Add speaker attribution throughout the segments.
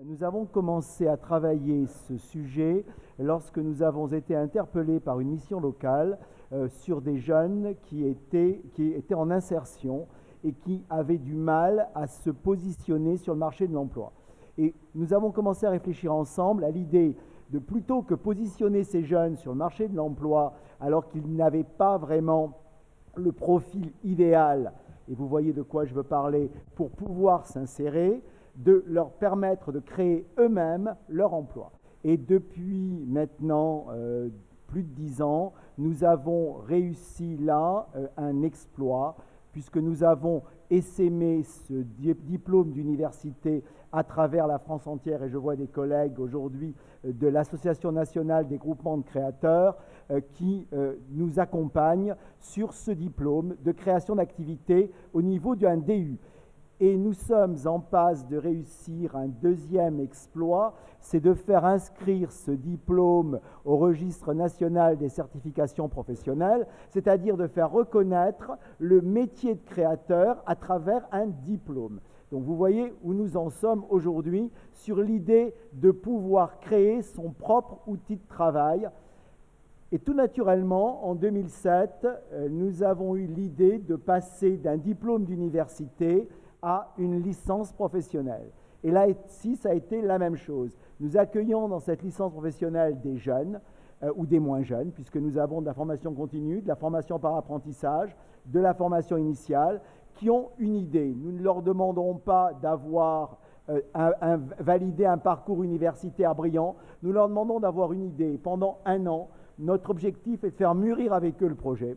Speaker 1: Nous avons commencé à travailler ce sujet lorsque nous avons été interpellés par une mission locale sur des jeunes qui étaient en insertion et qui avaient du mal à se positionner sur le marché de l'emploi. Et nous avons commencé à réfléchir ensemble à l'idée de, plutôt que positionner ces jeunes sur le marché de l'emploi alors qu'ils n'avaient pas vraiment le profil idéal, et vous voyez de quoi je veux parler, pour pouvoir s'insérer, de leur permettre de créer eux-mêmes leur emploi. Et depuis maintenant plus de 10 ans, nous avons réussi là un exploit, puisque nous avons essaimé ce diplôme d'université à travers la France entière, et je vois des collègues aujourd'hui de l'Association nationale des groupements de créateurs qui nous accompagnent sur ce diplôme de création d'activité au niveau d'un DU. Et nous sommes en passe de réussir un deuxième exploit, c'est de faire inscrire ce diplôme au registre national des certifications professionnelles, c'est-à-dire de faire reconnaître le métier de créateur à travers un diplôme. Donc vous voyez où nous en sommes aujourd'hui sur l'idée de pouvoir créer son propre outil de travail. Et tout naturellement, en 2007, nous avons eu l'idée de passer d'un diplôme d'université à une licence professionnelle. Et là, ici, ça a été la même chose. Nous accueillons dans cette licence professionnelle des jeunes ou des moins jeunes, puisque nous avons de la formation continue, de la formation par apprentissage, de la formation initiale, qui ont une idée. Nous ne leur demandons pas d'avoir validé un parcours universitaire brillant, nous leur demandons d'avoir une idée. Pendant un an, notre objectif est de faire mûrir avec eux le projet,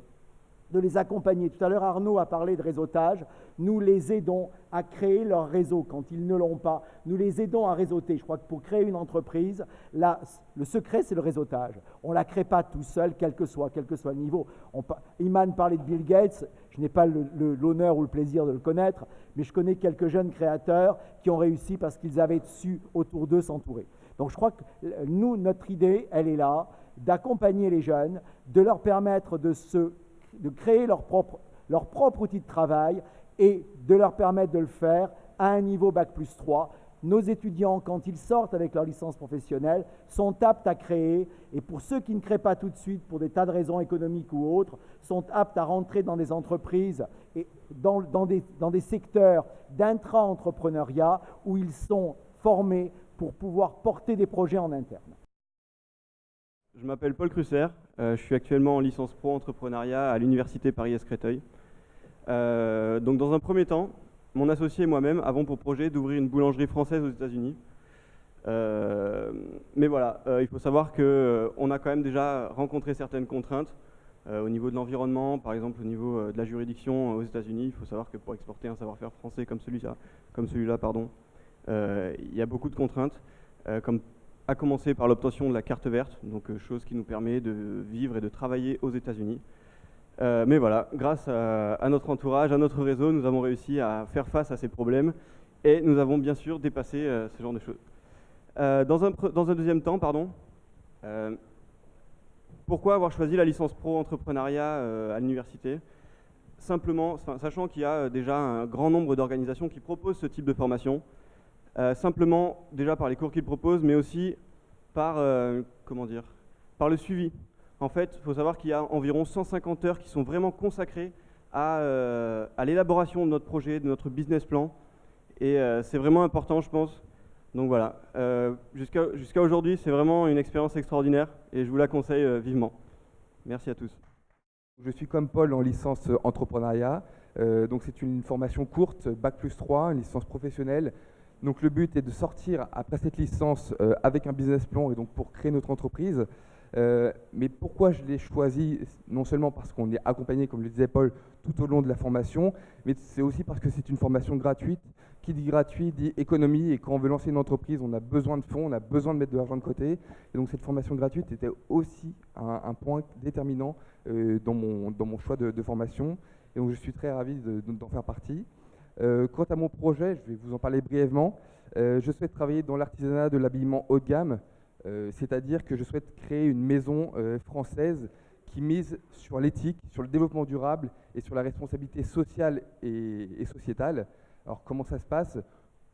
Speaker 1: de les accompagner. Tout à l'heure, Arnaud a parlé de réseautage. Nous les aidons à créer leur réseau quand ils ne l'ont pas. Nous les aidons à réseauter. Je crois que pour créer une entreprise, là, le secret, c'est le réseautage. On ne la crée pas tout seul, quel que soit le niveau. Iman parlait de Bill Gates. Je n'ai pas l'honneur ou le plaisir de le connaître, mais je connais quelques jeunes créateurs qui ont réussi parce qu'ils avaient su autour d'eux s'entourer. Donc je crois que nous, notre idée, elle est là, d'accompagner les jeunes, de leur permettre de créer leur propre outil de travail et de leur permettre de le faire à un niveau Bac+3. Nos étudiants, quand ils sortent avec leur licence professionnelle, sont aptes à créer, et pour ceux qui ne créent pas tout de suite, pour des tas de raisons économiques ou autres, sont aptes à rentrer dans des entreprises et dans des secteurs d'intra-entrepreneuriat où ils sont formés pour pouvoir porter des projets en interne.
Speaker 2: Je m'appelle Paul Crusser, je suis actuellement en licence pro entrepreneuriat à l'université Paris-Est-Créteil. Donc dans un premier temps, mon associé et moi-même avons pour projet d'ouvrir une boulangerie française aux États-Unis. Mais voilà, il faut savoir qu'on a quand même déjà rencontré certaines contraintes au niveau de l'environnement, par exemple au niveau de la juridiction aux États-Unis. Il faut savoir que pour exporter un savoir-faire français comme celui-là, il y a beaucoup de contraintes, à commencer par l'obtention de la carte verte, donc chose qui nous permet de vivre et de travailler aux États-Unis. Mais voilà, grâce à notre entourage, à notre réseau, nous avons réussi à faire face à ces problèmes et nous avons bien sûr dépassé ce genre de choses. Dans un deuxième temps, pourquoi avoir choisi la licence pro entrepreneuriat à l'université ? Simplement, sachant qu'il y a déjà un grand nombre d'organisations qui proposent ce type de formation, simplement déjà par les cours qu'ils proposent, mais aussi par le suivi. En fait, il faut savoir qu'il y a environ 150 heures qui sont vraiment consacrées à l'élaboration de notre projet, de notre business plan. Et c'est vraiment important, je pense. Donc voilà, jusqu'à aujourd'hui, c'est vraiment une expérience extraordinaire et je vous la conseille vivement. Merci à tous.
Speaker 3: Je suis comme Paul en licence entrepreneuriat. Donc c'est une formation courte, Bac+3, une licence professionnelle. Donc le but est de sortir après cette licence avec un business plan et donc pour créer notre entreprise. Mais pourquoi je l'ai choisi? Non seulement parce qu'on est accompagné, comme le disait Paul, tout au long de la formation, mais c'est aussi parce que c'est une formation gratuite. Qui dit gratuit dit économie, et quand on veut lancer une entreprise, on a besoin de fonds, on a besoin de mettre de l'argent de côté. Et donc cette formation gratuite était aussi un point déterminant dans mon choix de formation. Et donc je suis très ravi d'en faire partie. Quant à mon projet, je vais vous en parler brièvement. Je souhaite travailler dans l'artisanat de l'habillement haut de gamme, c'est-à-dire que je souhaite créer une maison française qui mise sur l'éthique, sur le développement durable et sur la responsabilité sociale et sociétale. Alors comment ça se passe?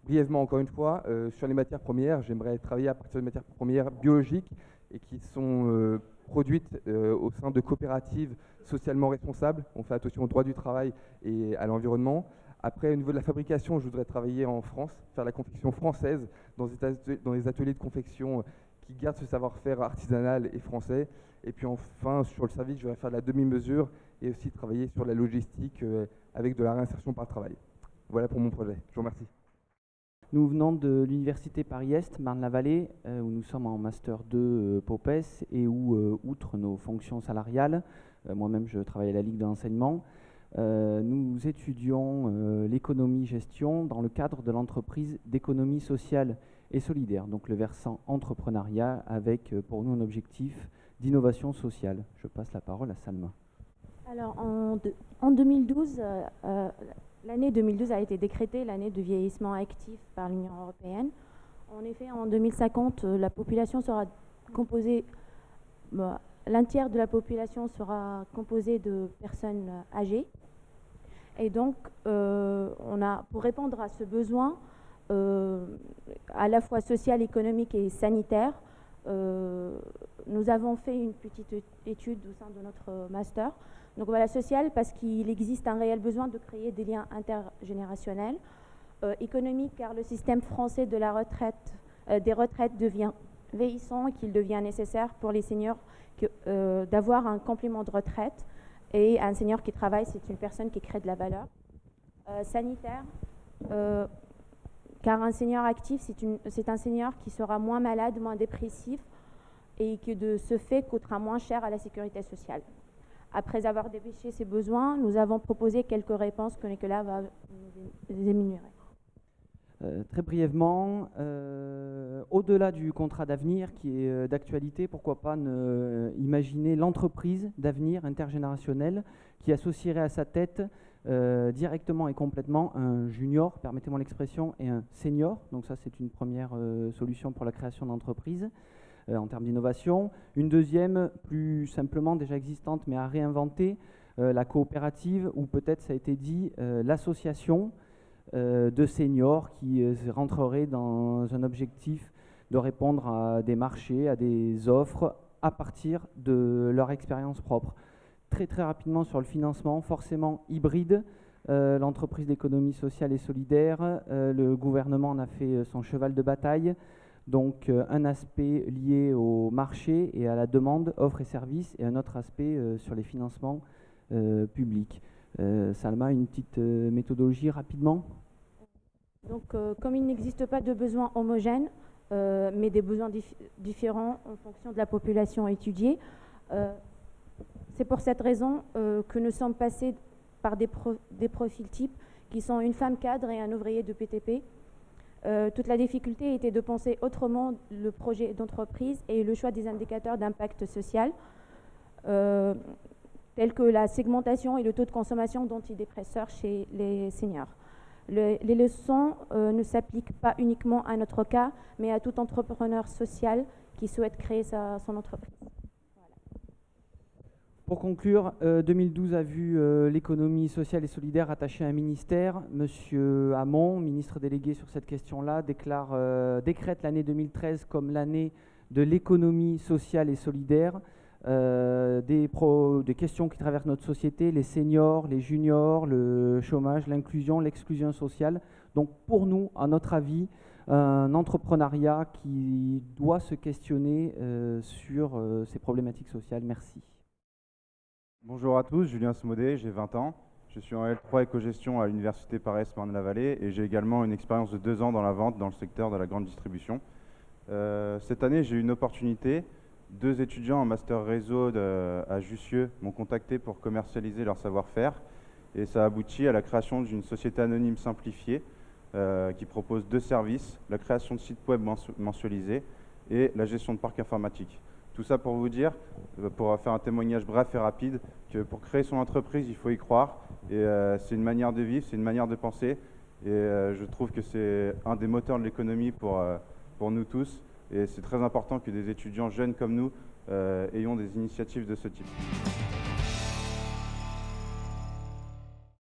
Speaker 3: brièvement, encore une fois, sur les matières premières, j'aimerais travailler à partir de matières premières biologiques et qui sont produites au sein de coopératives socialement responsables. On fait attention au droit du travail et à l'environnement. Après, au niveau de la fabrication, je voudrais travailler en France, faire la confection française dans les ateliers de confection qui gardent ce savoir-faire artisanal et français. Et puis enfin, sur le service, je voudrais faire de la demi-mesure et aussi travailler sur la logistique avec de la réinsertion par le travail. Voilà pour mon projet. Je vous remercie.
Speaker 4: Nous venons de l'Université Paris-Est, Marne-la-Vallée, où nous sommes en Master 2 POPES et où, outre nos fonctions salariales, moi-même je travaille à la Ligue de l'enseignement, nous étudions l'économie-gestion dans le cadre de l'entreprise d'économie sociale et solidaire, donc le versant entrepreneuriat avec pour nous un objectif d'innovation sociale. Je passe la parole à Salma.
Speaker 5: Alors en 2012, l'année 2012 a été décrétée l'année de vieillissement actif par l'Union européenne. En effet, en 2050, la population sera composée, l'un tiers de la population sera composée de personnes âgées. Et donc, pour répondre à ce besoin, à la fois social, économique et sanitaire, nous avons fait une petite étude au sein de notre master. Donc voilà, social, parce qu'il existe un réel besoin de créer des liens intergénérationnels. Économique, car le système français de la retraite, des retraites devient vieillissant et qu'il devient nécessaire pour les seniors d'avoir un complément de retraite. Et un senior qui travaille, c'est une personne qui crée de la valeur. Sanitaire, car un senior actif, c'est un senior qui sera moins malade, moins dépressif et qui de ce fait coûtera moins cher à la sécurité sociale. Après avoir dépêché ces besoins, nous avons proposé quelques réponses que Nicolas va nous énumérer.
Speaker 4: Très brièvement, au-delà du contrat d'avenir qui est d'actualité, pourquoi pas imaginer l'entreprise d'avenir intergénérationnelle qui associerait à sa tête directement et complètement un junior, permettez-moi l'expression, et un senior. Donc ça, c'est une première solution pour la création d'entreprise en termes d'innovation. Une deuxième, plus simplement déjà existante, mais à réinventer, la coopérative, ou peut-être, ça a été dit, l'association de seniors qui rentreraient dans un objectif de répondre à des marchés, à des offres à partir de leur expérience propre. Très très rapidement sur le financement, forcément hybride, l'entreprise d'économie sociale et solidaire, le gouvernement en a fait son cheval de bataille, donc un aspect lié au marché et à la demande, offres et services, et un autre aspect sur les financements publics. Salma, une petite méthodologie rapidement.
Speaker 5: Donc, comme il n'existe pas de besoins homogènes, mais des besoins différents en fonction de la population étudiée, c'est pour cette raison que nous sommes passés par des profils types qui sont une femme cadre et un ouvrier de PTP. Toute la difficulté était de penser autrement le projet d'entreprise et le choix des indicateurs d'impact social, tels que la segmentation et le taux de consommation d'antidépresseurs chez les seniors. Les leçons ne s'appliquent pas uniquement à notre cas, mais à tout entrepreneur social qui souhaite créer son entreprise. Voilà.
Speaker 4: Pour conclure, 2012 a vu l'économie sociale et solidaire attachée à un ministère. Monsieur Hamon, ministre délégué sur cette question-là, décrète l'année 2013 comme l'année de l'économie sociale et solidaire. Des questions qui traversent notre société, les seniors, les juniors, le chômage, l'inclusion, l'exclusion sociale. Donc pour nous, à notre avis, un entrepreneuriat qui doit se questionner sur ces problématiques sociales. Merci.
Speaker 6: Bonjour à tous, Julien Smodé, j'ai 20 ans. Je suis en L3 éco-gestion à l'Université Paris-Est Marne-la-Vallée et j'ai également une expérience de 2 ans dans la vente dans le secteur de la grande distribution. Cette année, j'ai eu une opportunité. 2 étudiants en master réseau à Jussieu m'ont contacté pour commercialiser leur savoir-faire et ça a abouti à la création d'une société anonyme simplifiée qui propose 2 services, la création de sites web mensualisés et la gestion de parc informatique. Tout ça pour vous dire, pour faire un témoignage bref et rapide, que pour créer son entreprise, il faut y croire et c'est une manière de vivre, c'est une manière de penser et je trouve que c'est un des moteurs de l'économie pour nous tous. Et c'est très important que des étudiants jeunes comme nous ayons des initiatives de ce type.